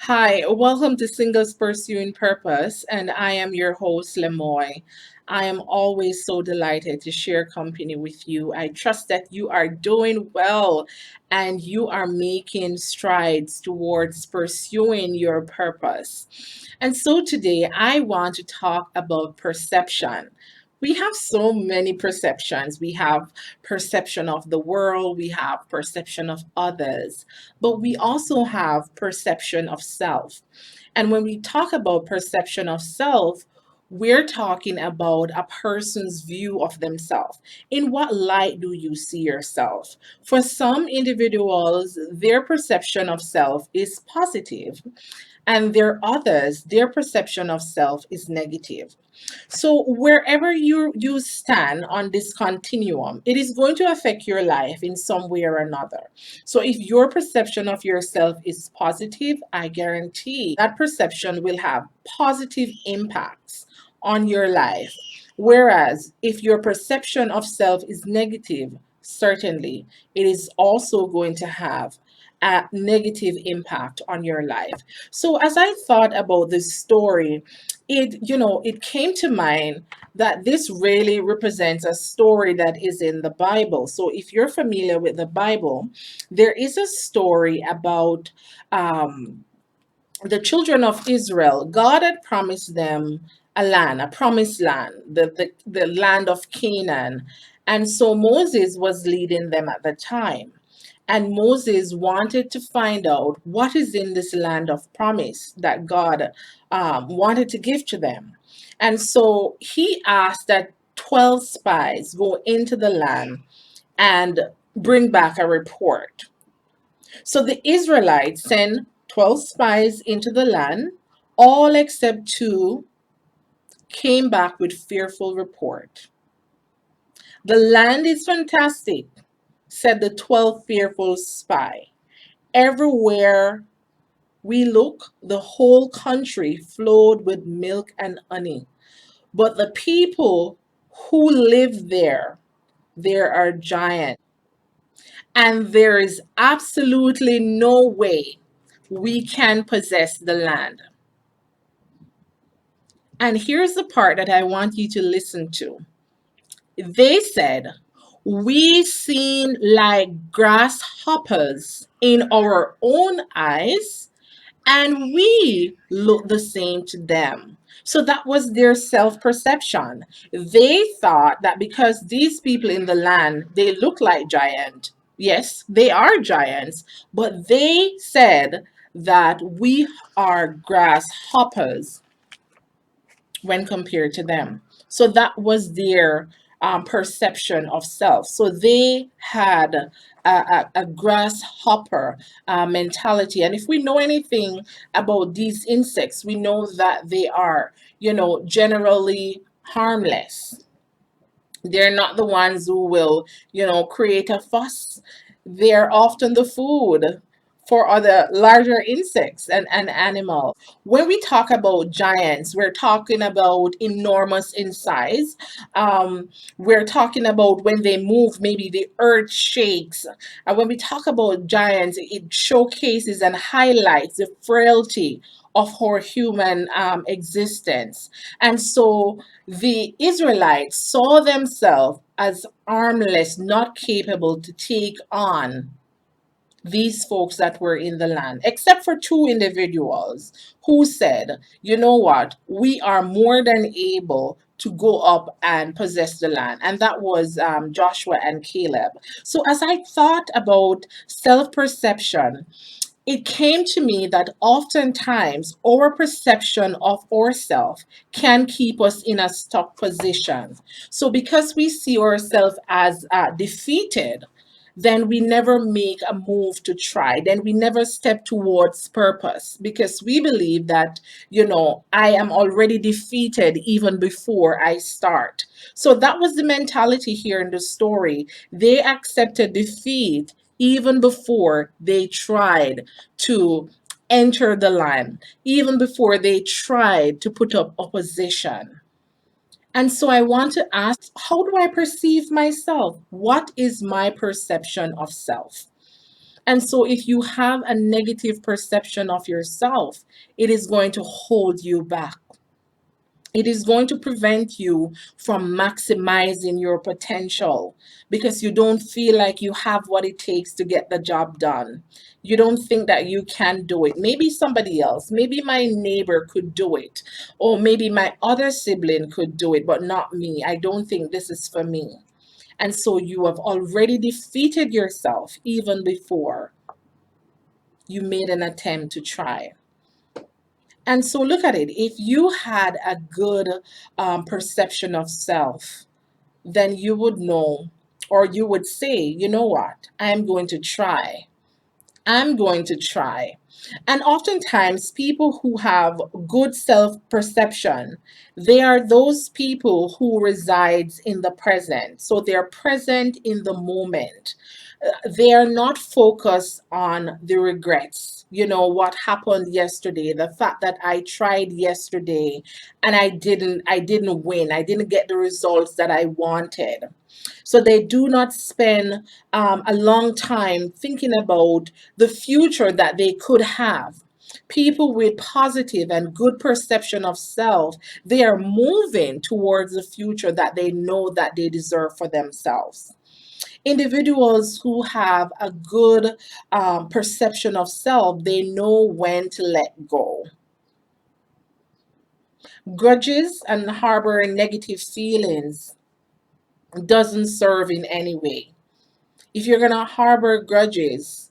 Hi, welcome to Singles Pursuing Purpose, and I am your host, Lemoy. I am always so delighted to share company with you. I trust that you are doing well and you are making strides towards pursuing your purpose. And so today I want to talk about perception. We have so many perceptions. We have perception of the world, we have perception of others, but we also have perception of self. And when we talk about perception of self, we're talking about a person's view of themselves. In what light do you see yourself? For some individuals, their perception of self is positive, and there are others, their perception of self is negative. So wherever you stand on this continuum, it is going to affect your life in some way or another. So if your perception of yourself is positive, I guarantee that perception will have positive impacts on your life. Whereas if your perception of self is negative, certainly it is also going to have a negative impact on your life. So as I thought about this story, it came to mind that this really represents a story that is in the Bible. So if you're familiar with the Bible, there is a story about the children of Israel. God had promised them a land, a promised land, the land of Canaan. And so Moses was leading them at the time. And Moses wanted to find out what is in this land of promise that God wanted to give to them. And so he asked that 12 spies go into the land and bring back a report. So the Israelites sent 12 spies into the land. All except two came back with fearful report. The land is fantastic, said the 12 fearful spy. Everywhere we look, the whole country flowed with milk and honey. But the people who live there are giants. And there is absolutely no way we can possess the land. And here's the part that I want you to listen to. They said, we seem like grasshoppers in our own eyes, and we look the same to them. So that was their self perception. They thought that because these people in the land, they look like giants. Yes, they are giants, but they said that we are grasshoppers when compared to them. So that was their perception of self. So they had a grasshopper mentality. And if we know anything about these insects, we know that they are, generally harmless. They're not the ones who will, create a fuss. They're often the food for other larger insects and animals. When we talk about giants, we're talking about enormous in size. We're talking about when they move, maybe the earth shakes. And when we talk about giants, it showcases and highlights the frailty of our human existence. And so the Israelites saw themselves as armless, not capable to take on these folks that were in the land, except for two individuals who said, you know what, we are more than able to go up and possess the land. And that was Joshua and Caleb. So as I thought about self perception, it came to me that oftentimes our perception of ourselves can keep us in a stuck position. So, because we see ourselves as defeated, then we never make a move to try. Then we never step towards purpose because we believe that, I am already defeated even before I start. So that was the mentality here in the story. They accepted defeat even before they tried to enter the land, even before they tried to put up opposition. And so I want to ask, how do I perceive myself? What is my perception of self? And so, if you have a negative perception of yourself, it is going to hold you back. It is going to prevent you from maximizing your potential because you don't feel like you have what it takes to get the job done. You don't think that you can do it. Maybe somebody else, maybe my neighbor could do it, or maybe my other sibling could do it, but not me. I don't think this is for me. And so you have already defeated yourself even before you made an attempt to try. And so look at it. If you had a good perception of self, then you would know, or you would say, you know what, I'm going to try. I'm going to try. And oftentimes, people who have good self perception, they are those people who resides in the present. So they're present in the moment. They are not focused on the regrets. You know what happened yesterday, the fact that I tried yesterday and I didn't win. I didn't get the results that I wanted. So they do not spend a long time thinking about the future that they could have. People with positive and good perception of self, they are moving towards the future that they know that they deserve for themselves. Individuals who have a good perception of self, they know when to let go. Grudges and harboring negative feelings doesn't serve in any way. If you're going to harbor grudges,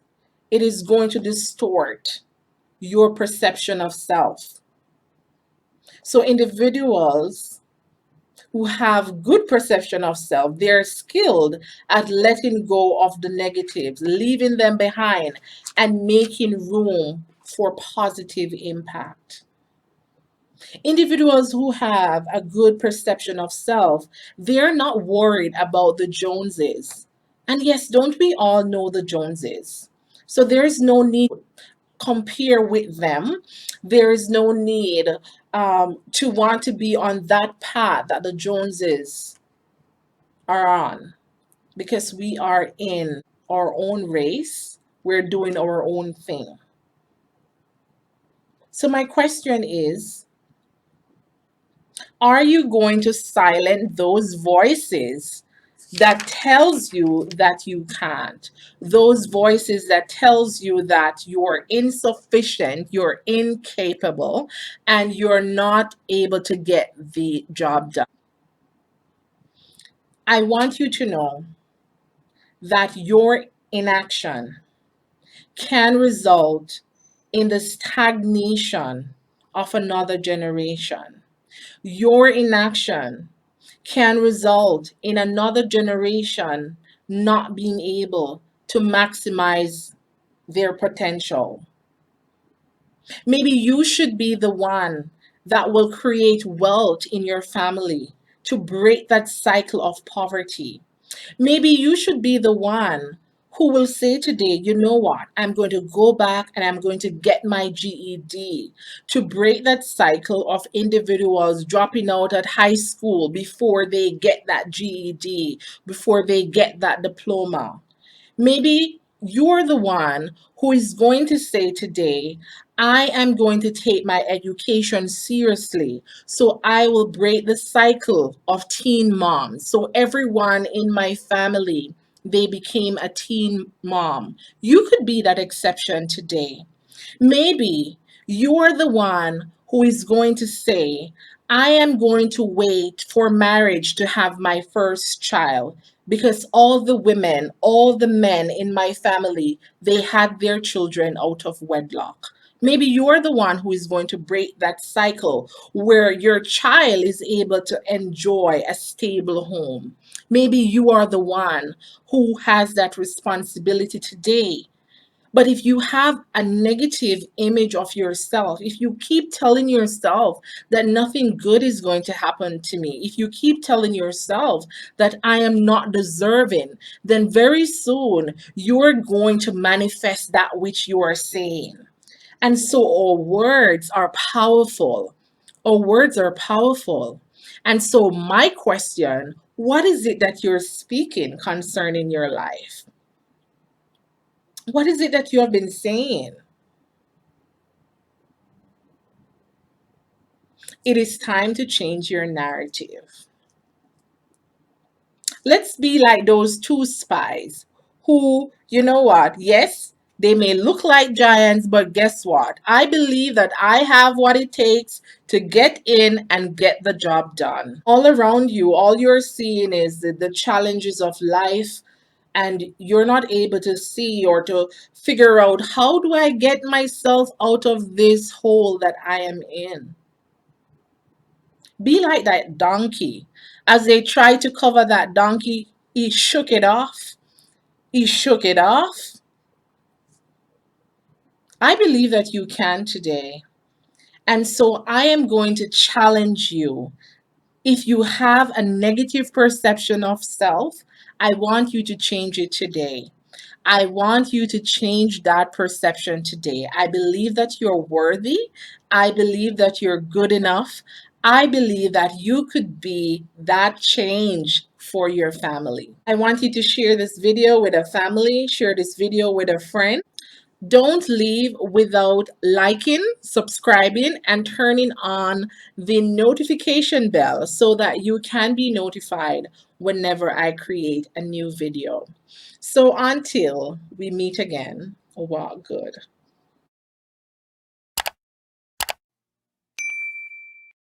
it is going to distort your perception of self. So individuals who have good perception of self, they're skilled at letting go of the negatives, leaving them behind and making room for positive impact. Individuals who have a good perception of self, they're not worried about the Joneses. And yes, don't we all know the Joneses? So there's no need compare with them. There is no need to want to be on that path that the Joneses are on because we are in our own race. We're doing our own thing. So my question is, are you going to silence those voices that tells you that you can't, those voices that tells you that you're insufficient, you're incapable, and you're not able to get the job done? I want you to know that your inaction can result in the stagnation of another generation. Your inaction can result in another generation not being able to maximize their potential. Maybe you should be the one that will create wealth in your family to break that cycle of poverty. Maybe you should be the one who will say today, you know what, I'm going to go back and I'm going to get my GED to break that cycle of individuals dropping out at high school before they get that GED, before they get that diploma. Maybe you're the one who is going to say today, I am going to take my education seriously. So I will break the cycle of teen moms. So everyone in my family, they became a teen mom. You could be that exception today. Maybe you're the one who is going to say, I am going to wait for marriage to have my first child because all the women, all the men in my family, they had their children out of wedlock. Maybe you're the one who is going to break that cycle where your child is able to enjoy a stable home. Maybe you are the one who has that responsibility today. But if you have a negative image of yourself, if you keep telling yourself that nothing good is going to happen to me, if you keep telling yourself that I am not deserving, then very soon you're going to manifest that which you are saying. And so our words are powerful. Our words are powerful. And so, my question, what is it that you're speaking concerning your life? What is it that you have been saying? It is time to change your narrative. Let's be like those two spies who, you know what? Yes, they may look like giants, but guess what? I believe that I have what it takes to get in and get the job done. All around you, all you're seeing is the challenges of life, and you're not able to see or to figure out how do I get myself out of this hole that I am in. Be like that donkey. As they tried to cover that donkey, he shook it off. He shook it off. I believe that you can today. And so I am going to challenge you. If you have a negative perception of self, I want you to change it today. I want you to change that perception today. I believe that you're worthy. I believe that you're good enough. I believe that you could be that change for your family. I want you to share this video with a family, share this video with a friend. Don't leave without liking, subscribing, and turning on the notification bell so that you can be notified whenever I create a new video. So until we meet again, walk good.